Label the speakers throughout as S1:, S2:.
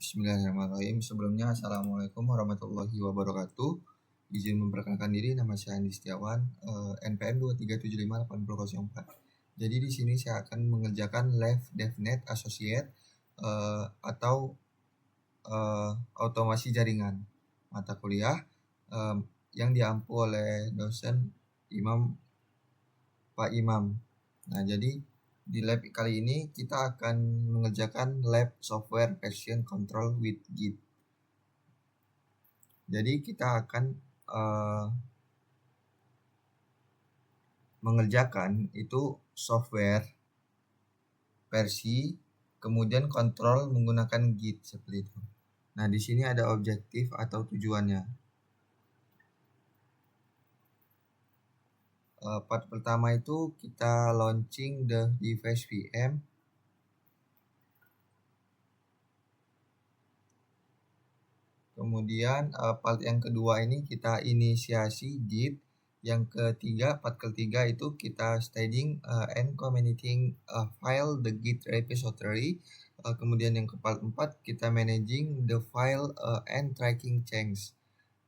S1: Bismillahirrahmanirrahim. Sebelumnya, Assalamualaikum warahmatullahi wabarakatuh. Izin memperkenalkan diri, nama saya Andi Setiawan, NPM 2375804. Jadi di sini saya akan mengerjakan Live DevNet Associate atau otomasi jaringan mata kuliah yang diampu oleh dosen Pak Imam. Nah, jadi di lab kali ini kita akan mengerjakan lab software version control with Git. Jadi kita akan mengerjakan itu software versi kemudian kontrol menggunakan Git seperti itu. Nah, di sini ada objektif atau tujuannya. Part pertama itu kita launching the device VM. Kemudian part yang kedua ini kita inisiasi Git. Yang part ketiga itu kita staging and commenting file the Git repository. Kemudian yang part 4 kita managing the file and tracking change.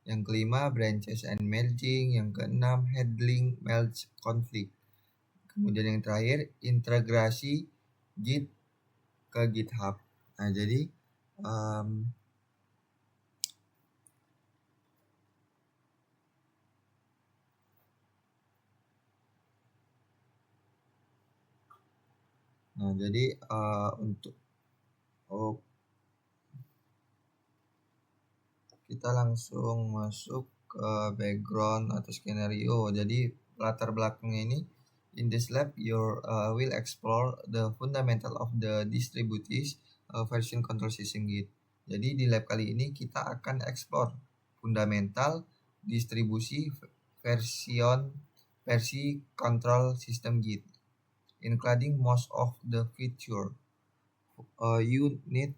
S1: Yang kelima branches and merging. Yang keenam handling merge conflict. Kemudian yang terakhir integrasi Git ke GitHub. Nah, jadi untuk kita langsung masuk ke background atau skenario. Jadi latar belakangnya ini, in this lab you will explore the fundamental of the distributed version control system Git. Jadi di lab kali ini kita akan explore fundamental distribusi versi control system Git, including most of the feature you need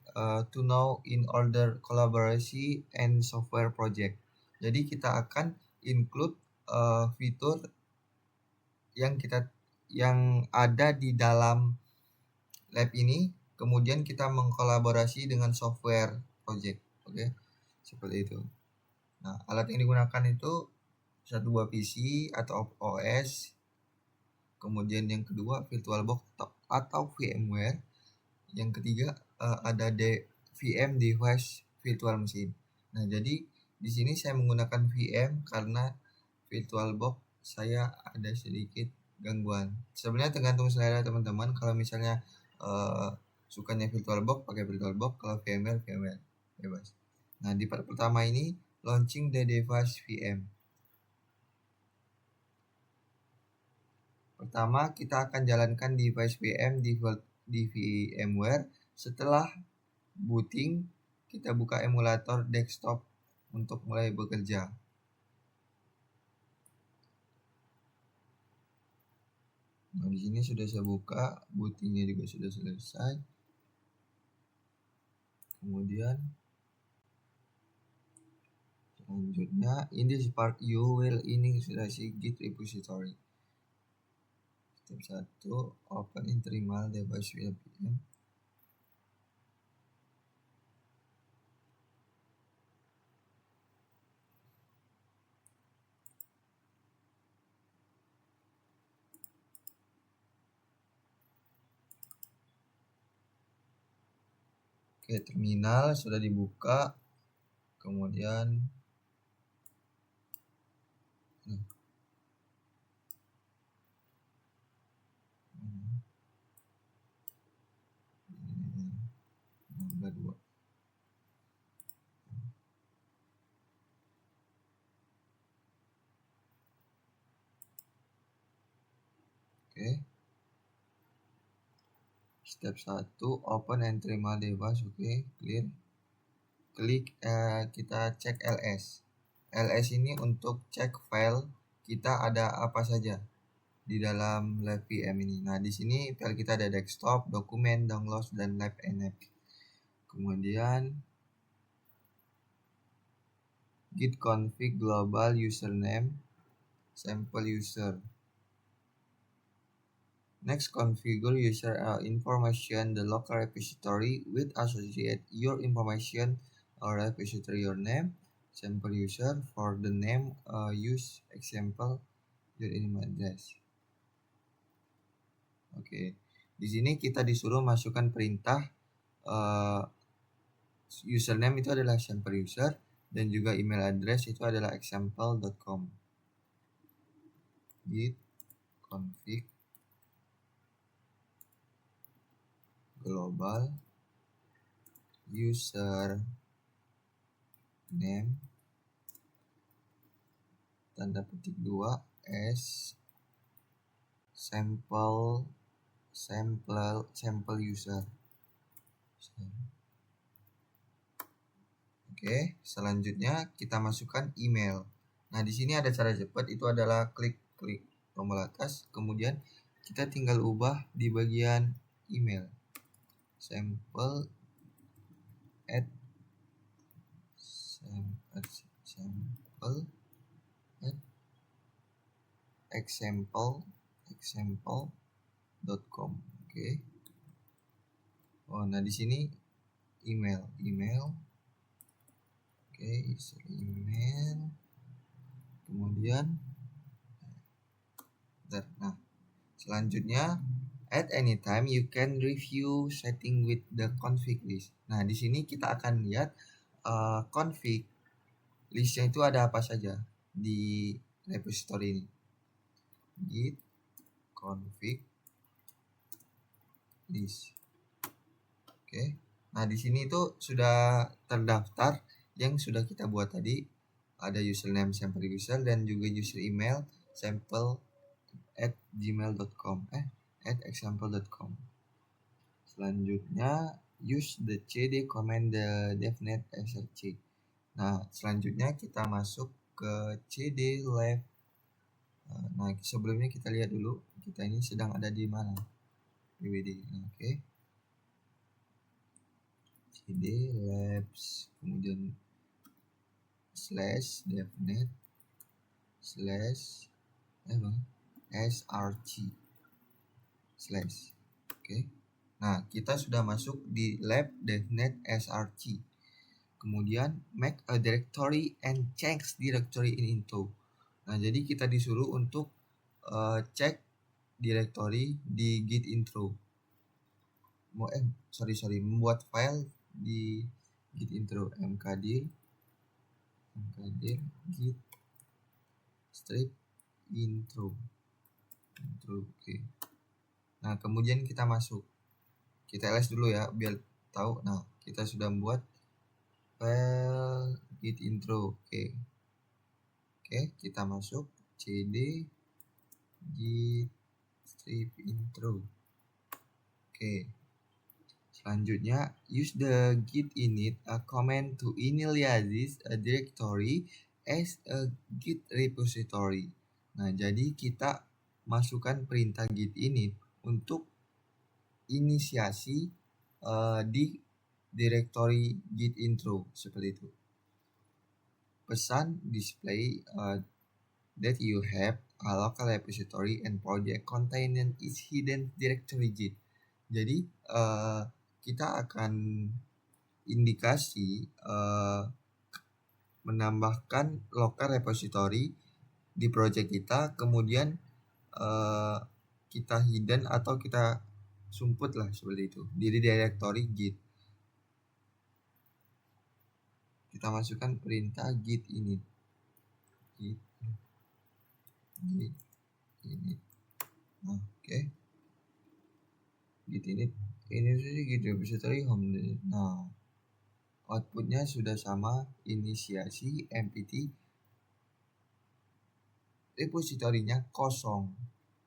S1: to know in order collaboration and software project. Jadi kita akan include fitur yang ada di dalam lab ini, kemudian kita mengkolaborasi dengan software project. Oke, seperti itu. Nah, alat yang digunakan itu satu buah PC atau OS, kemudian yang kedua VirtualBox atau VMware. Yang ketiga ada VM device virtual machine. Nah, jadi di sini saya menggunakan VM karena VirtualBox saya ada sedikit gangguan. Sebenarnya tergantung selera teman-teman. Kalau misalnya sukanya VirtualBox pakai VirtualBox, kalau VMware bebas. Nah, di part pertama ini launching the device VM. Pertama, kita akan jalankan device VM di VMware. Setelah booting, kita buka emulator desktop untuk mulai bekerja. Nah, di sini sudah saya buka, bootingnya juga sudah selesai. Kemudian selanjutnya, in this part you will initialize Git repository. Step 1, open in terminal device VM. Oke, terminal sudah dibuka. Kemudian Oke. Step 1, open and terminal device. Oke, clear. Klik kita cek LS. LS ini untuk cek file kita ada apa saja di dalam lab VM ini. Nah, di sini file kita ada desktop, dokumen, downloads, dan lab nf. Kemudian git config global username sample user. Next, configure user information, the local repository with associate your information or repository, your name, sample user for the name, use example your email address. Oke, di sini kita disuruh masukkan perintah username itu adalah sample user dan juga email address itu adalah example.com. Git config global user name tanda petik 2 as sample user. Oke, selanjutnya kita masukkan email. Nah, di sini ada cara cepat, itu adalah klik tombol atas, kemudian kita tinggal ubah di bagian email. Sample at example.com. Oke. Oh, nah di sini email. Oke, email. Kemudian nah, selanjutnya at any time you can review setting with the config list. Nah, di sini kita akan lihat config listnya itu ada apa saja di repository ini. Git config list. Oke. Nah, di sini itu sudah terdaftar yang sudah kita buat tadi. Ada username sample user dan juga user email sample@gmail.com @example.com. Selanjutnya use the cd command the devnet src. Nah, selanjutnya kita masuk ke cd lab. Nah, sebelumnya kita lihat dulu kita ini sedang ada di mana. pwd. Oke. cd labs, kemudian /devnet /src/. Oke. Nah, kita sudah masuk di lab devnet src. Kemudian make a directory and change directory in intro. Nah, jadi kita disuruh untuk cek directory di git intro. Membuat file di git intro mkdir git strip intro. Oke. Nah, kemudian kita masuk. Kita ls dulu ya biar tahu. Nah, kita sudah membuat file git intro. Oke, kita masuk cd git strip intro. Oke. Selanjutnya use the git init a command to initialize a directory as a git repository. Nah, jadi kita masukkan perintah git init untuk inisiasi di directory git intro seperti itu. Pesan display that you have a local repository and project containing its hidden directory git. Jadi kita akan indikasi menambahkan local repository di project kita, kemudian kita hidden atau kita sumput lah seperti itu di directory git. Kita masukkan perintah git init. Git init. Oke. Git init ini sih git repository home. Nah, outputnya sudah sama, inisiasi empty, repositorinya kosong.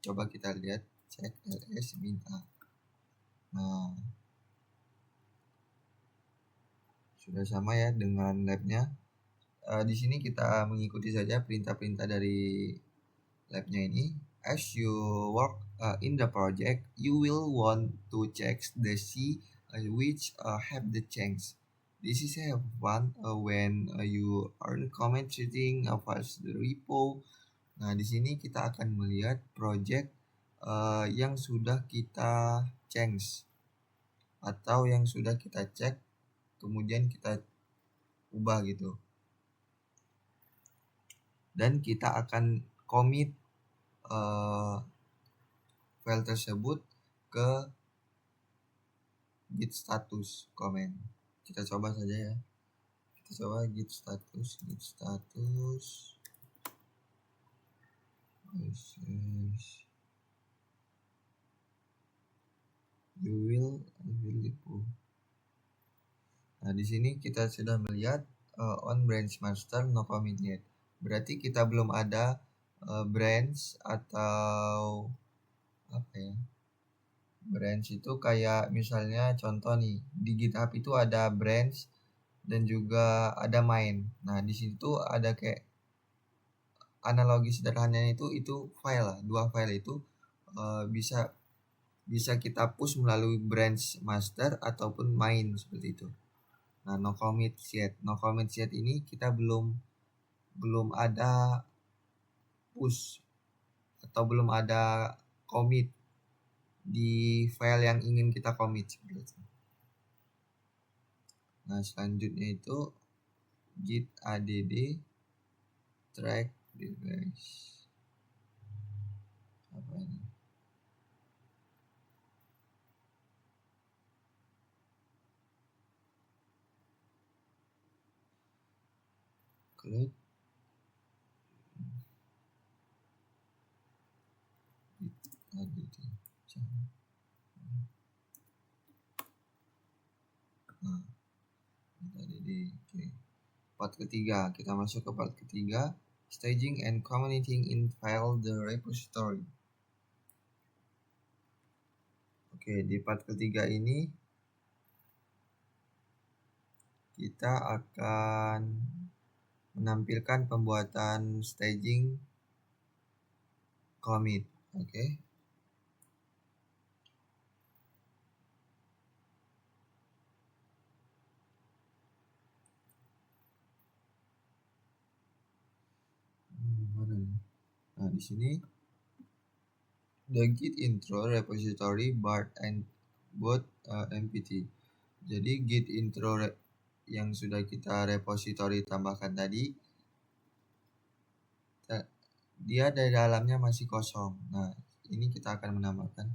S1: Coba kita lihat, cek ls min a. Nah, sudah sama ya dengan labnya. Di sini kita mengikuti saja perintah-perintah dari labnya ini. As you work in the project, you will want to check the C which have the change. This is have one when you are commenting files the repo. Nah, di sini kita akan melihat project yang sudah kita change atau yang sudah kita cek kemudian kita ubah gitu, dan kita akan commit file tersebut ke git status comment. Kita coba saja ya, kita coba git status you will Nah, di sini kita sudah melihat on branch master no commit yet. Berarti kita belum ada branch atau apa ya? Branch itu kayak misalnya contoh nih, di GitHub itu ada branch dan juga ada main. Nah, di situ ada kayak analogi sederhananya itu file lah. Dua file itu bisa kita push melalui branch master ataupun main seperti itu. Nah, no commit yet ini kita belum ada push atau belum ada commit di file yang ingin kita commit. Nah, selanjutnya itu git add track device. Apa ini? Cloud Part ketiga, kita masuk ke part ketiga, staging and commenting in file the repository. Oke, di part ketiga ini kita akan menampilkan pembuatan staging commit. Oke. Nah, di sini the git intro repository Bart and both MPT. Jadi git intro yang sudah kita repository tambahkan tadi, dia dari dalamnya masih kosong. Nah, ini kita akan menambahkan.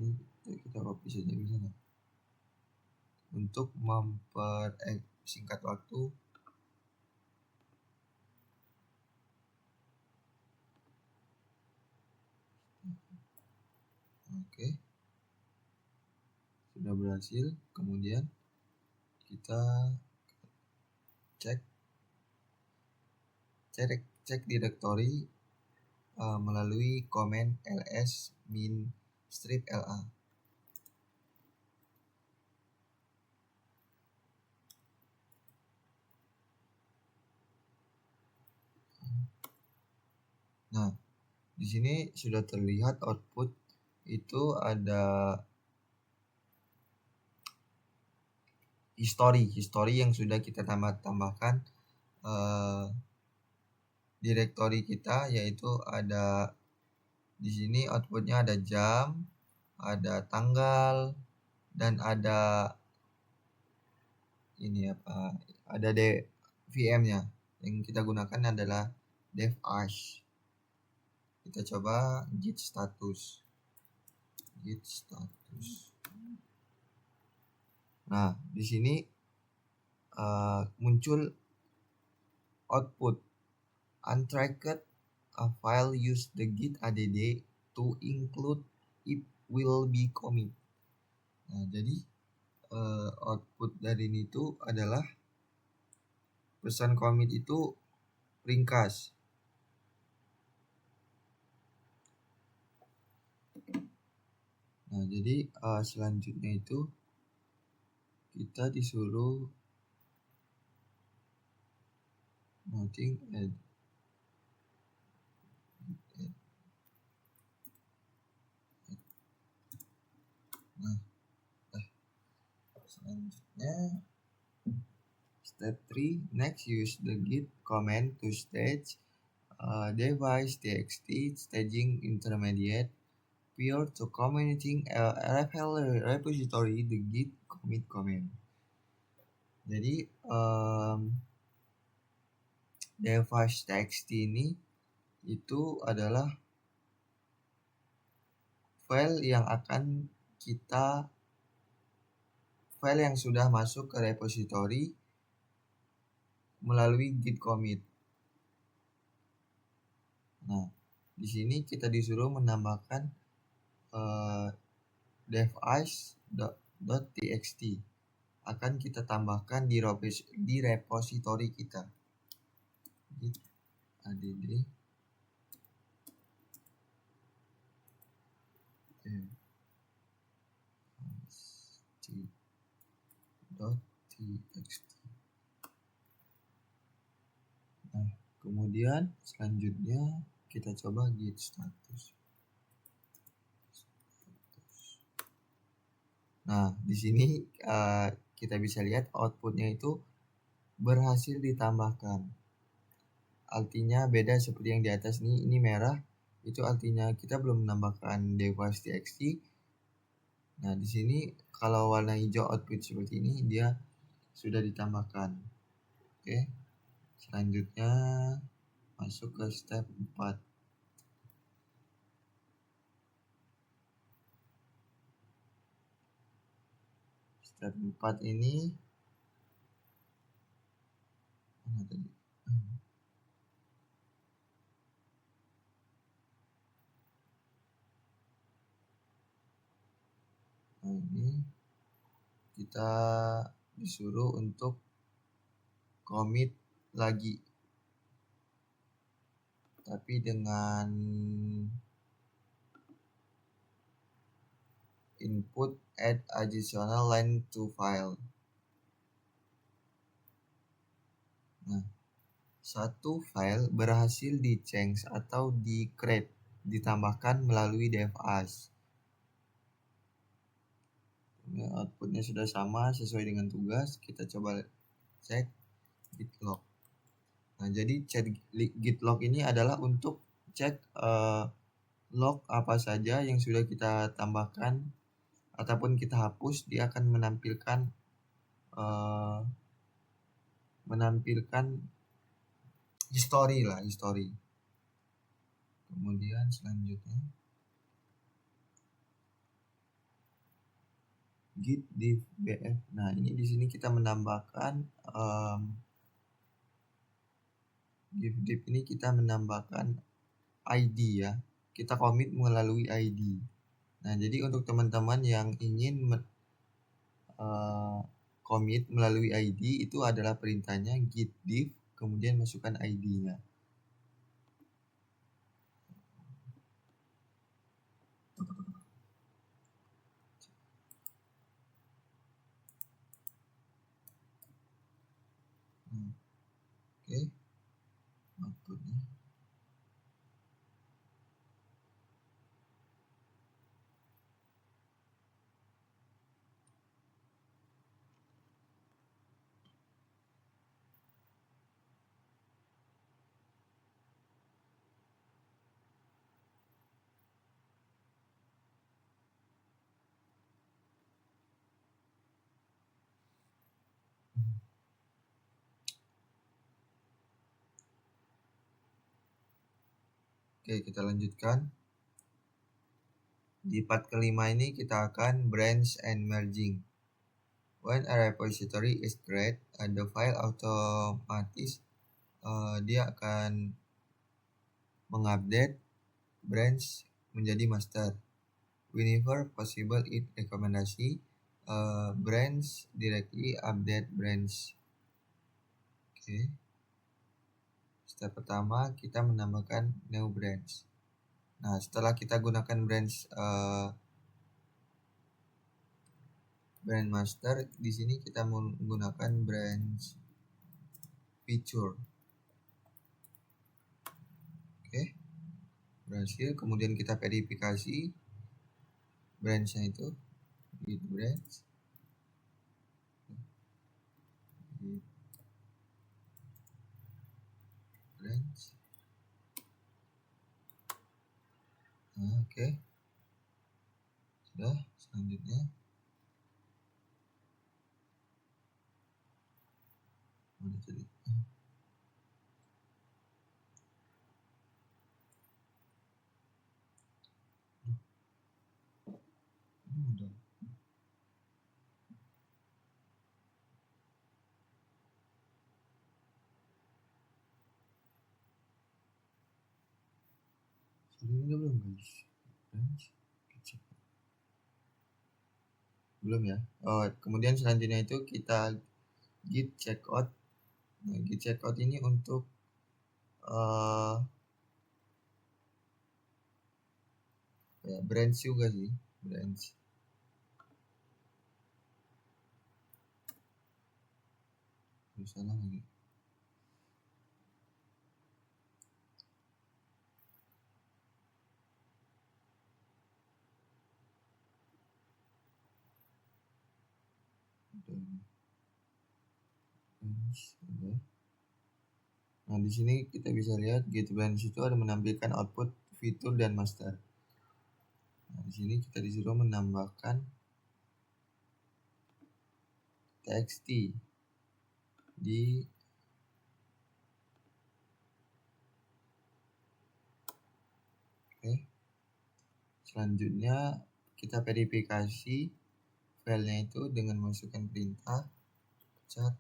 S1: Ini kita copy saja bisa nggak? Untuk mempersingkat waktu. Oke, sudah berhasil. Kemudian kita cek directory melalui command ls min strip la. Nah, di sini sudah terlihat output itu ada history yang sudah kita tambahkan directory kita, yaitu ada di sini outputnya ada jam, ada tanggal, dan ada ini apa? Ada VM-nya. Yang kita gunakan adalah dev arch. Kita coba git status. Nah, di sini muncul output untracked a file use the git add to include it will be commit. Nah, jadi output dari ini itu adalah pesan commit itu ringkas. Nah, jadi selanjutnya itu kita disuruh nothing add. Nah, selanjutnya step 3, next use the git command to stage device txt staging intermediate prior to committing a repository the git commit command. Jadi device.txt ini itu adalah file yang sudah masuk ke repository melalui git commit. Nah, di sini kita disuruh menambahkan device.txt akan kita tambahkan di repository kita. Git add device.txt. Nah, kemudian selanjutnya kita coba git status. Nah, di sini kita bisa lihat outputnya itu berhasil ditambahkan. Artinya beda seperti yang di atas nih, ini merah, itu artinya kita belum menambahkan device.txt. Nah, di sini kalau warna hijau output seperti ini, dia sudah ditambahkan. Oke. Selanjutnya masuk ke step 4. Step 4 ini mana tadi? Nah, ini kita disuruh untuk commit lagi, tapi dengan input add additional line to file. Nah, satu file berhasil di-change atau di-create, ditambahkan melalui dev.as. Ini outputnya sudah sama sesuai dengan tugas. Kita coba cek git log. Nah, jadi cek git log ini adalah untuk cek log apa saja yang sudah kita tambahkan ataupun kita hapus. Dia akan menampilkan history. Kemudian selanjutnya git diff bf. Nah, ini di sini kita menambahkan diff ini kita menambahkan ID ya. Kita commit melalui ID. Nah, jadi untuk teman-teman yang ingin commit melalui ID, itu adalah perintahnya git diff kemudian masukkan ID-nya. Oke. Outputnya. Oke, kita lanjutkan. Di part kelima ini kita akan branch and merging. When a repository is created, the file otomatis dia akan mengupdate branch menjadi master. Whenever possible, it rekomendasi branch directly update branch. Oke. Step pertama kita menambahkan new branch. Nah, setelah kita gunakan branch master, di sini kita menggunakan branch feature. Oke. Berhasil, kemudian kita verifikasi branch-nya itu git branch. Nah, oke. Sudah, selanjutnya mana tadi? Udah. Ini belum guys. Belum ya. Oh, kemudian selanjutnya itu kita git checkout. Nah, git checkout ini untuk ya, branch juga sih, branch. Salah lagi. Nah, di sini kita bisa lihat git branch itu ada menampilkan output fitur dan master. Nah, di sini kita disuruh menambahkan txt di oke. Selanjutnya kita verifikasi filenya itu dengan masukkan perintah cat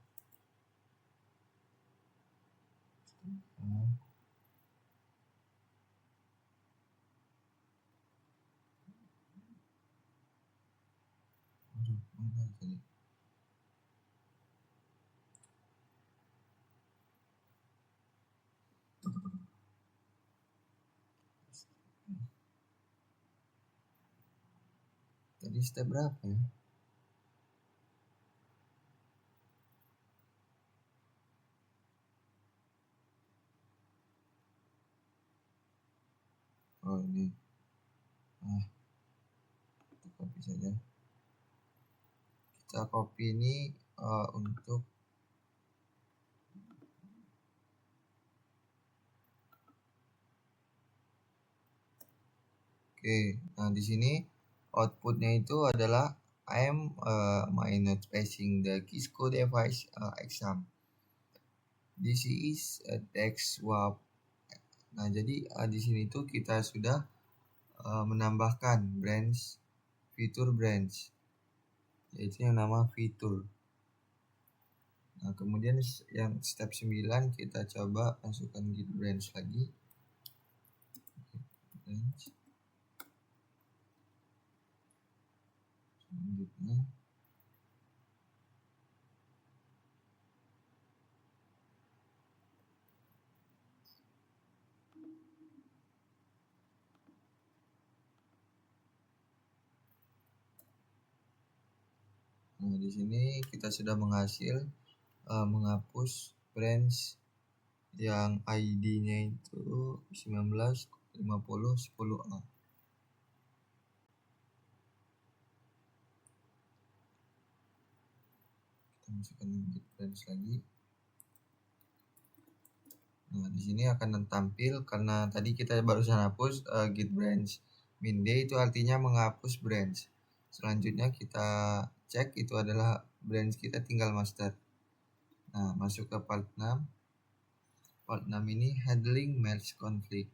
S1: mana tadi? Tadi step berapa ya? Oh ini. Kita copy saja. Kita copy ini untuk oke. Nah, di sini outputnya itu adalah I am my not passing the Kisco device exam. This is a text swap. Nah, jadi di sini tuh kita sudah menambahkan fitur branch, yaitu yang nama fitur. Nah, kemudian yang step 9 kita coba masukkan git branch lagi. Branch. Selanjutnya nah, di sini kita sudah menghapus branch yang ID-nya itu 195010A. Kita masukkan git branch lagi. Nah, di sini akan tampil karena tadi kita barusan hapus git branch min-d itu artinya menghapus branch. Selanjutnya kita cek itu adalah branch kita tinggal master. Nah, masuk ke part 6. Part 6 ini handling merge conflict.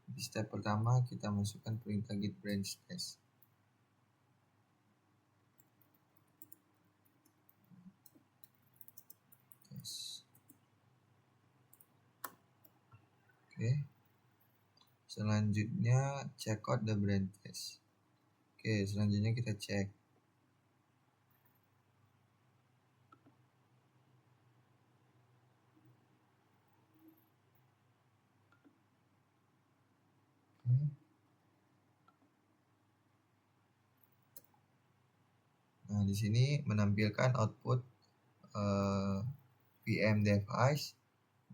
S1: Di step pertama kita masukkan perintah git branch test. Oke. Selanjutnya check out the branch test. Oke, selanjutnya kita cek. Nah, di sini menampilkan output VM device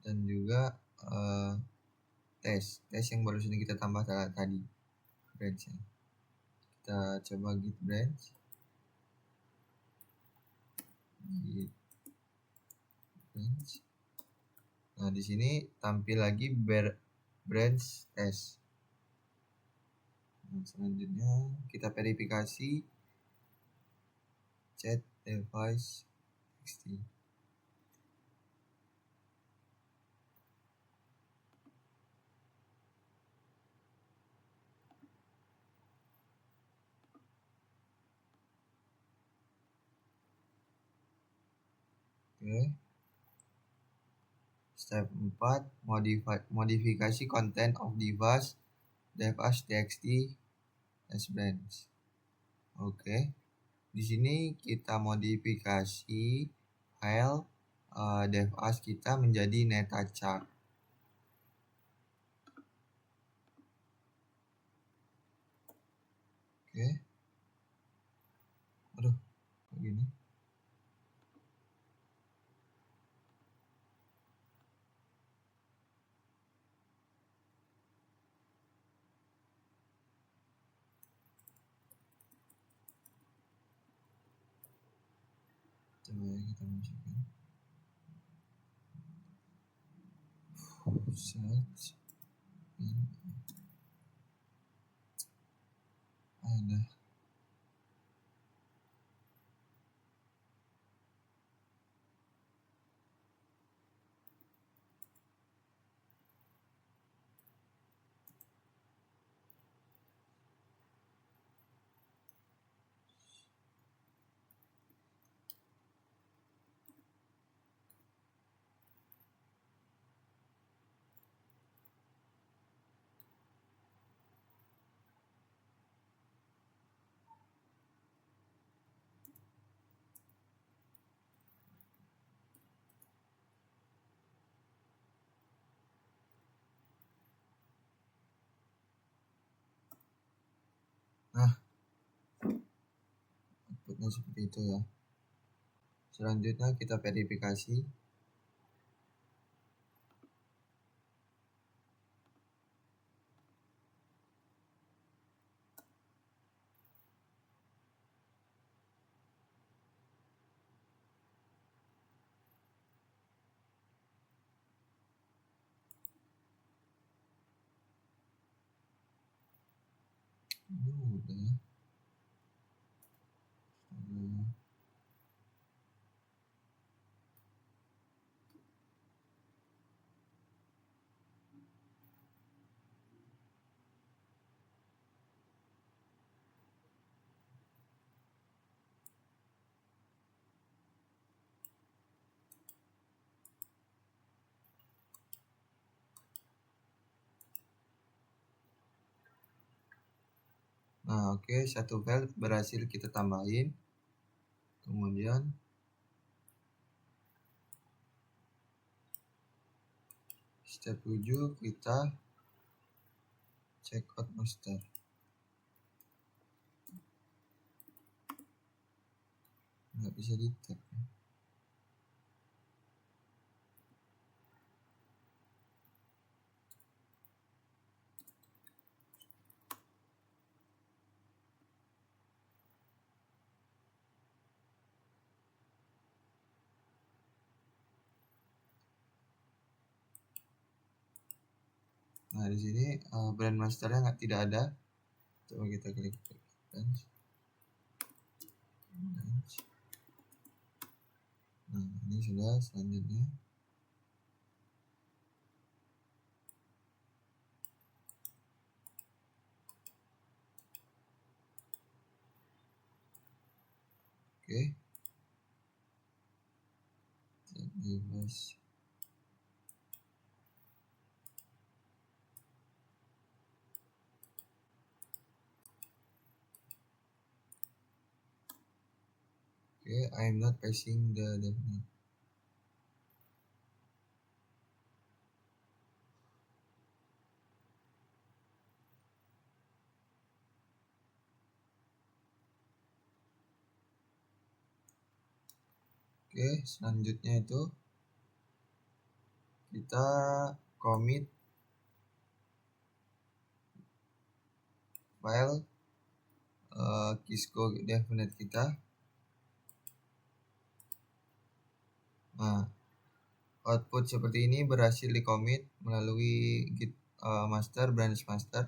S1: dan juga tes yang baru sini kita tambah tadi branchnya. Kita coba git branch. Nah, di sini tampil lagi branch test. Nah, selanjutnya kita verifikasi chat device txt. Oke. Step 4, modifikasi content of device dev_as_txt as branch. Oke. Di sini kita modifikasi file dev_as kita menjadi netachart. Oke. Aduh, kok gini? Coba ya kita masukkan search in ada. Nah, outputnya seperti itu ya. Selanjutnya kita verifikasi. Udah ya. Nah, oke, satu file berhasil kita tambahin. Kemudian step 7 kita check out master. Nggak bisa di tag. Nah, di sini brand masternya tidak ada. Coba kita klik branch. Nah, ini sudah. Selanjutnya oke, device. Oke, I'm not passing the definite. Oke, selanjutnya itu kita commit file Kisco definite kita. Nah, output seperti ini berhasil di commit melalui git master branch master.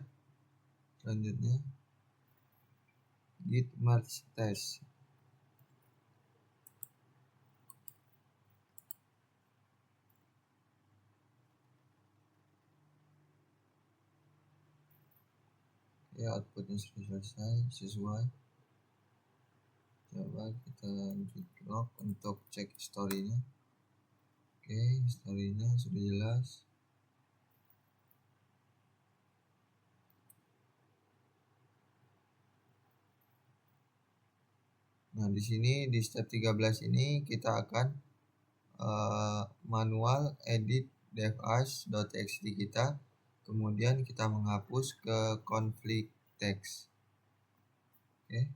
S1: Selanjutnya git merge test. Ya, outputnya sudah selesai sesuai. Coba kita lanjut log untuk cek historinya. Oke, historinya sudah jelas. Nah, di sini di step 13 ini kita akan manual edit dev_as.txt kita, kemudian kita menghapus ke config text. Oke.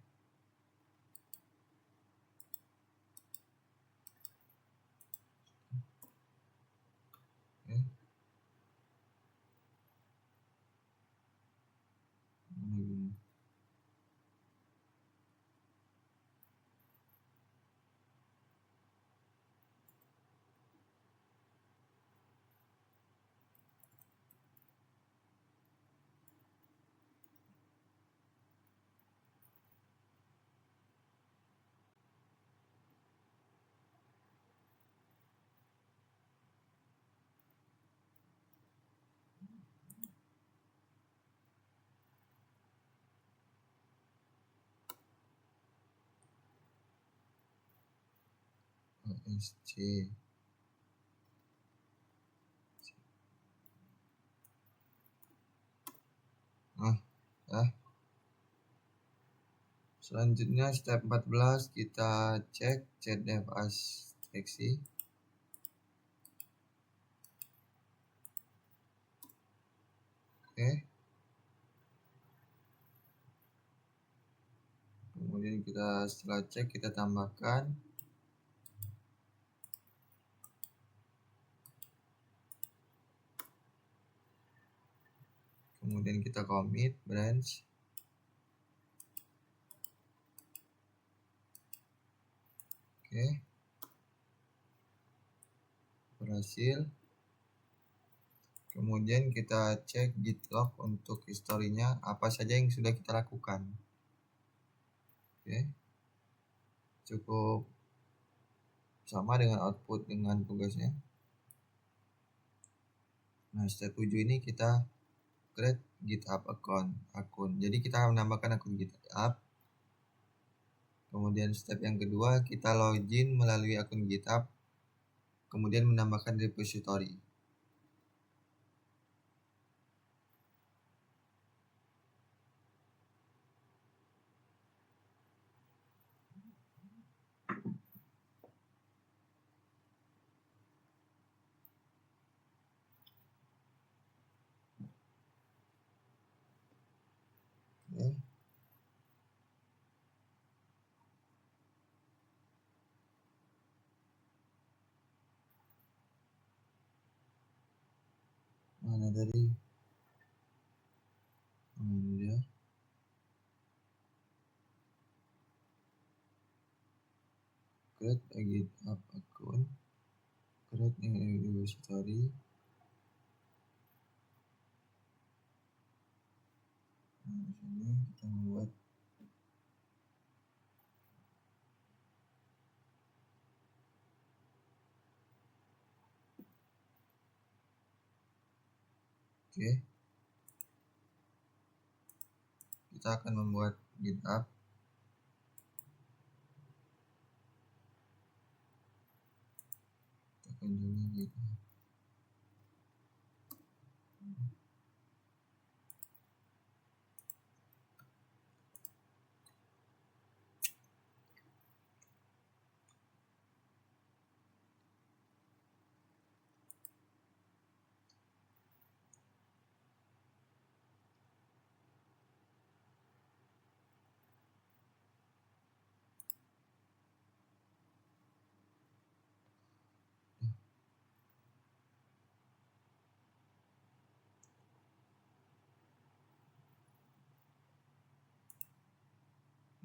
S1: Oke. OSC. Selanjutnya step 14 kita cek chat dev_as deteksi. Oke. Kemudian kita setelah cek kita tambahkan kemudian kita commit branch. Oke, berhasil. Kemudian kita cek git log untuk historinya apa saja yang sudah kita lakukan. Oke, cukup sama dengan output dengan tugasnya. Nah, step 7 ini kita create GitHub akun. Jadi kita menambahkan akun GitHub. Kemudian step yang kedua kita login melalui akun GitHub, kemudian menambahkan repository. Oke. Mana tadi? Ini dia. Create a GitHub account, create a repository. Nah, di sini kita membuat oke. Kita akan membuat GitHub. Kita kunjungi GitHub.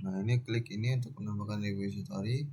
S1: Nah, ini klik ini untuk menambahkan repository.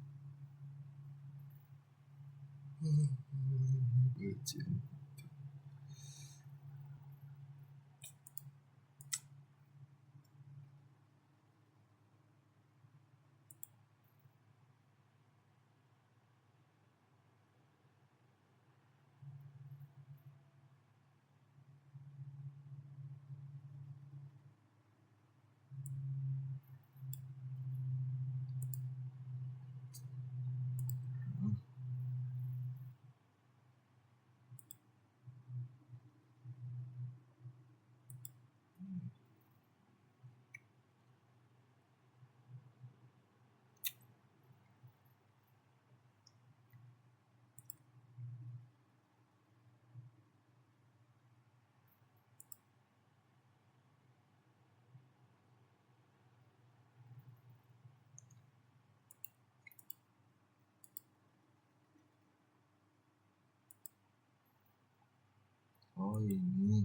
S1: Oh ini.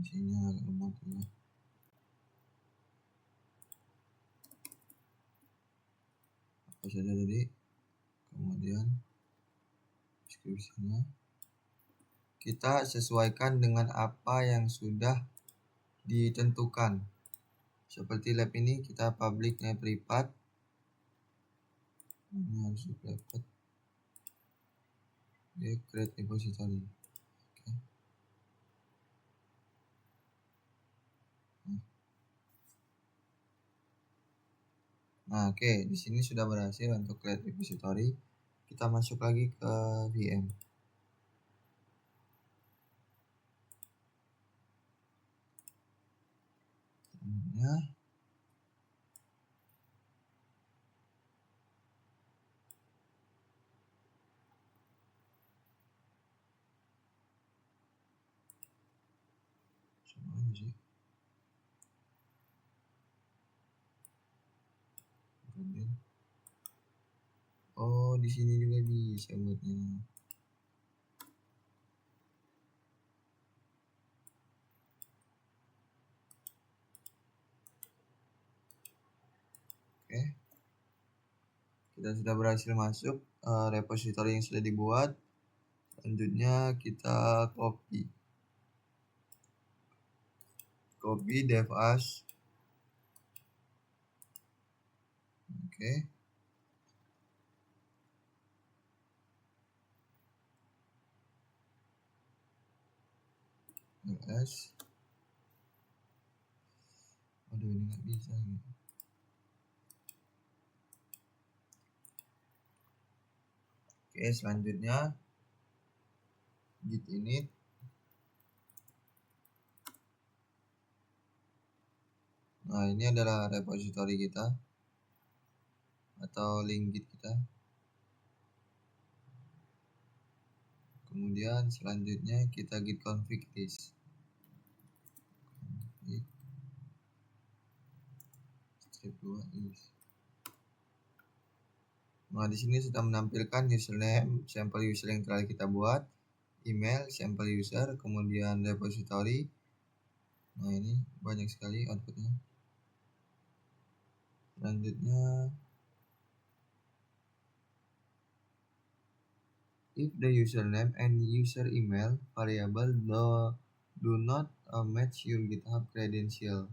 S1: Isinya agak lemot ya. Apa saja tadi, kemudian deskripsinya kita sesuaikan dengan apa yang sudah ditentukan. Seperti lab ini kita public nya privat, ini harus private, create repository. Okay. Nah, oke, di sini sudah berhasil untuk create repository. Kita masuk lagi ke VM. Ya. Sama aja sih. Oh, di sini juga bisa buatnya. Oke. Kita sudah berhasil masuk repository yang sudah dibuat. Selanjutnya kita copy dev as. Oke. ls. Aduh, ini nggak bisa ini. Oke, selanjutnya git init. Nah, ini adalah repository kita atau link git kita. Kemudian selanjutnya kita git config this. Step 2 is. Nah, di sini sudah menampilkan username, sampel user yang telah kita buat, email, sampel user, kemudian repository. Nah, ini banyak sekali outputnya. Selanjutnya, if the username and user email variable do not match your GitHub credential.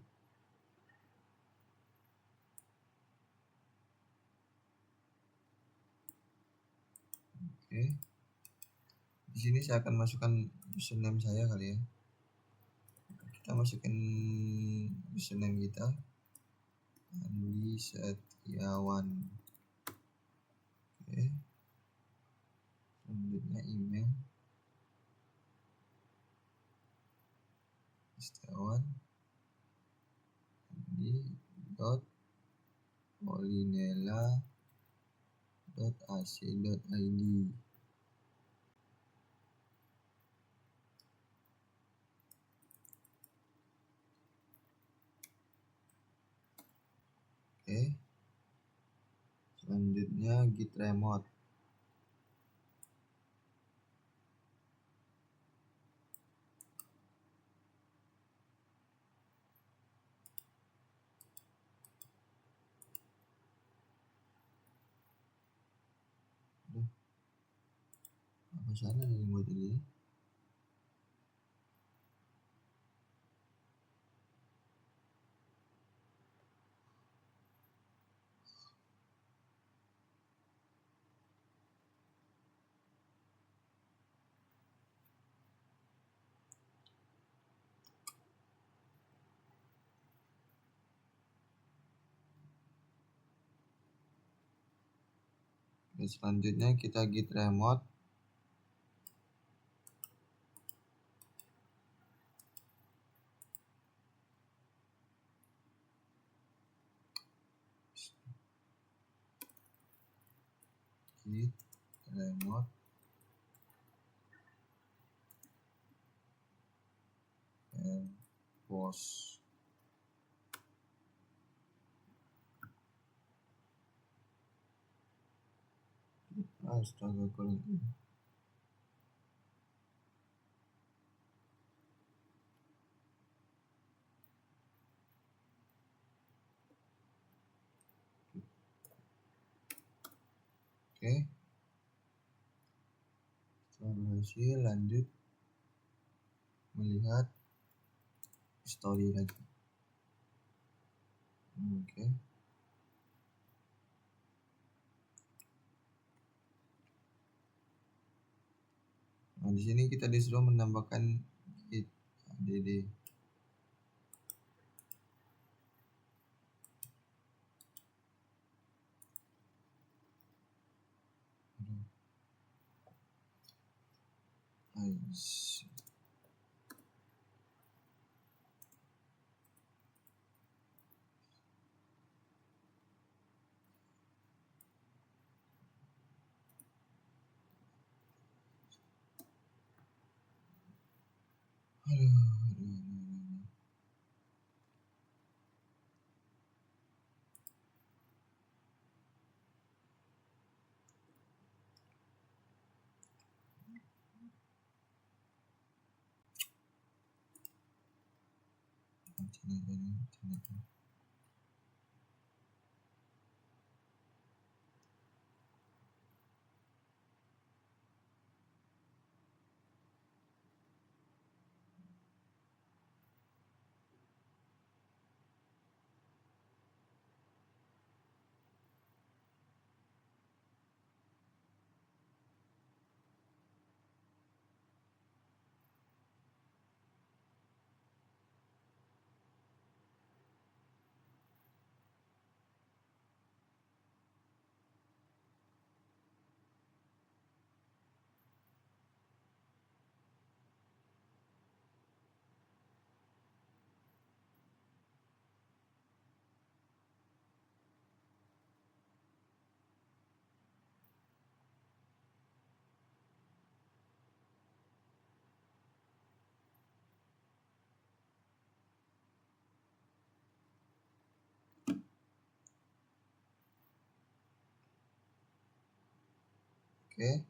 S1: Oke. Di sini saya akan masukkan username saya kali ya. Kita masukin username kita. Andi Setiawan. Oke. Selanjutnya email Setiawan di .polinela.ac.id. Oke. Selanjutnya git remote. Apa salah yang buat ini? Oke, selanjutnya kita git remote. Git remote and post. Astaga kalau oke, setelah berhasil lanjut melihat story lagi. Oke. Nah, di sini kita disuruh menambahkan git add. Nice. Oke.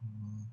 S1: Hmm,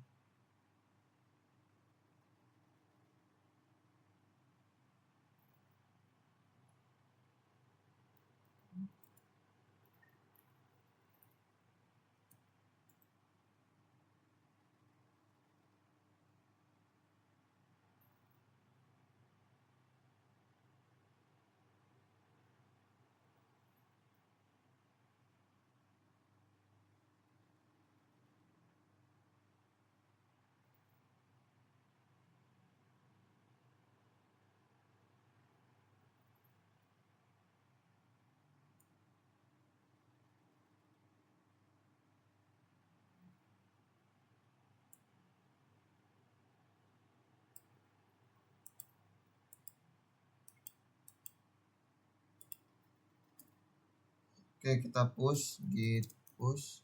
S1: Oke, kita push git push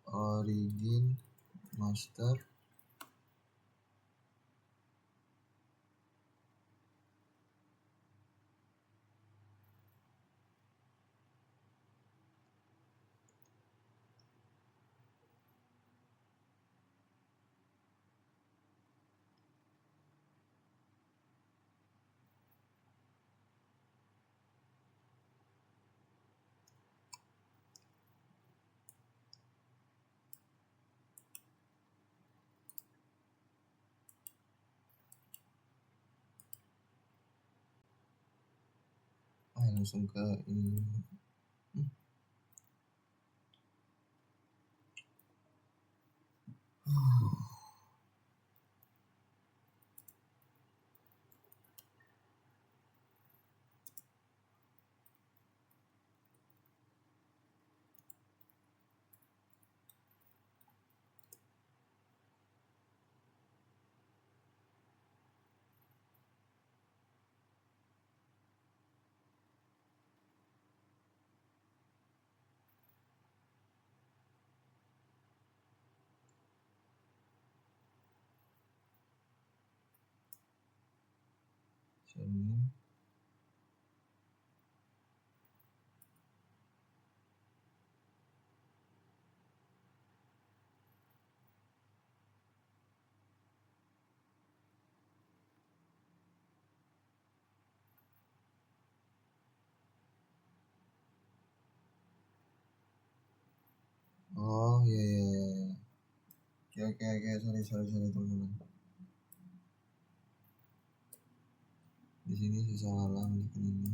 S1: origin master. Langsung ke ini. Senin. Oh iya iya iya. Oke sorry teman-teman. Di sini saya salah masukin ini.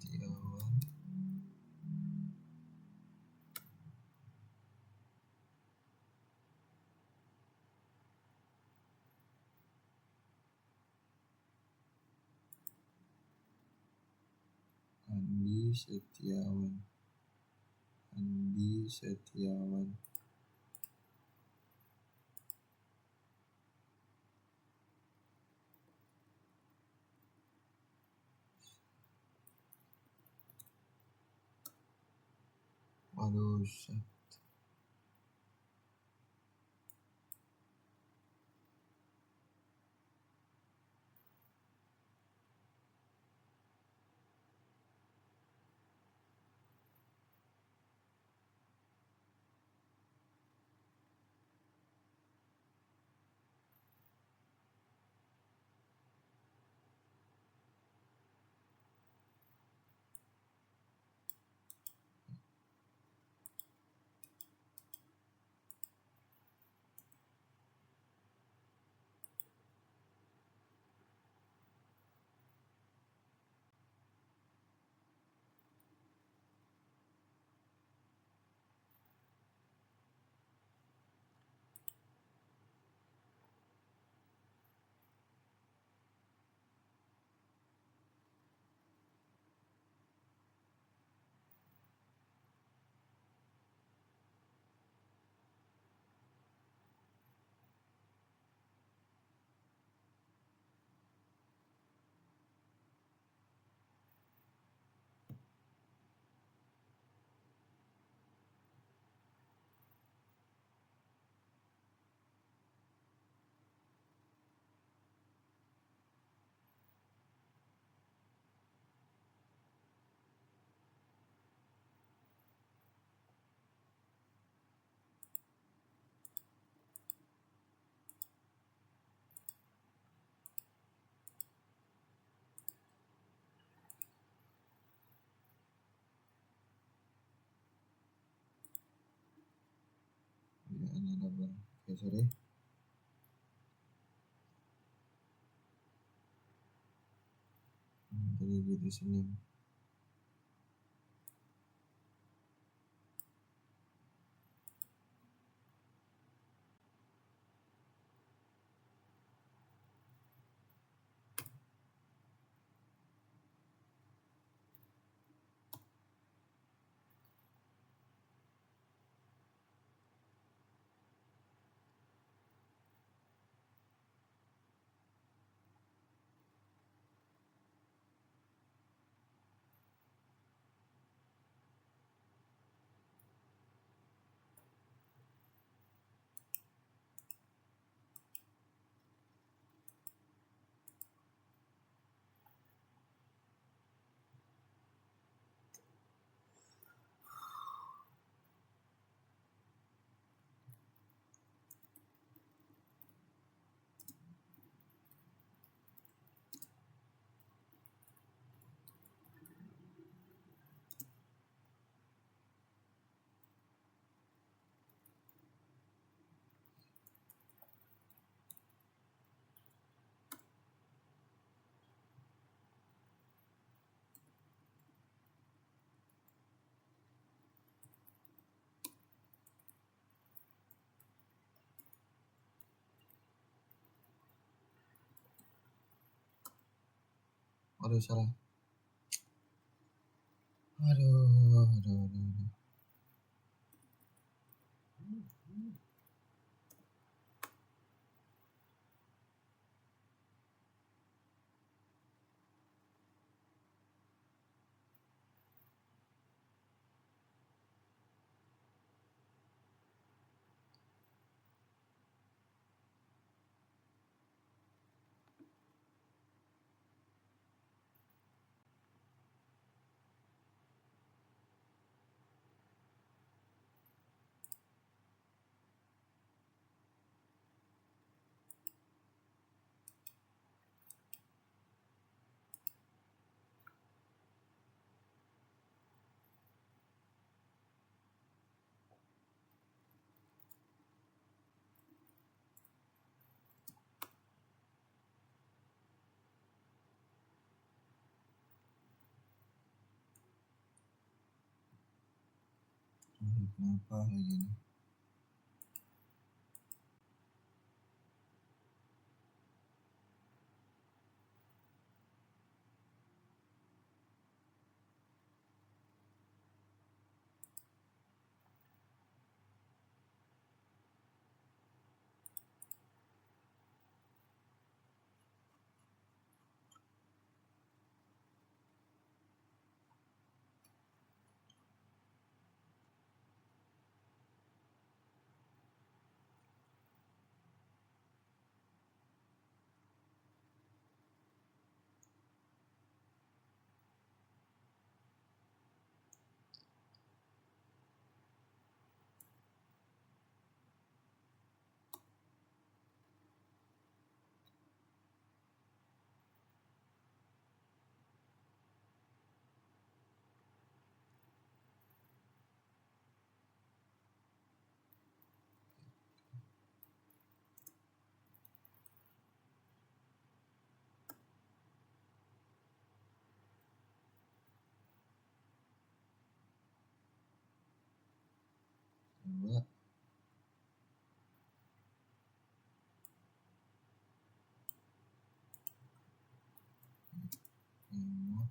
S1: Setiawan. Andi Setiawan. Andi Setiawan. Waduh, ya ini ada bang. Oke sorry. Tadi gitu Senin. Aduh salah. Aduh. Kenapa lagi nih? Coba. Hmm.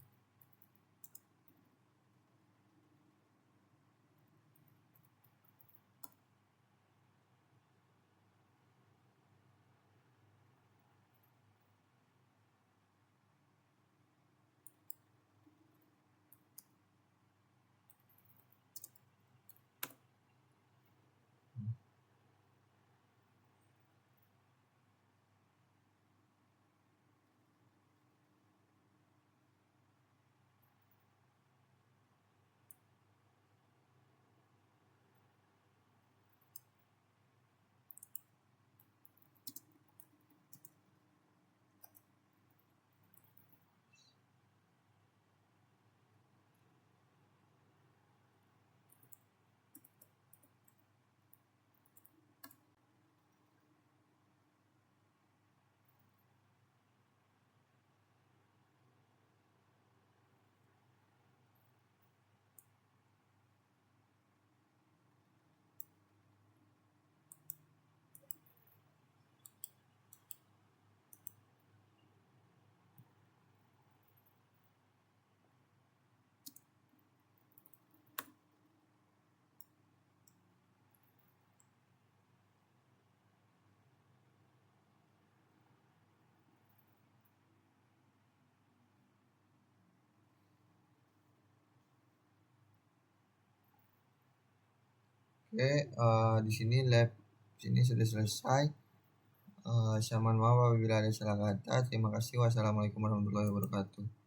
S1: Oke, di sini lab sini sudah selesai. Saya mohon maaf apabila ada salah kata. Terima kasih. Wassalamualaikum warahmatullahi wabarakatuh.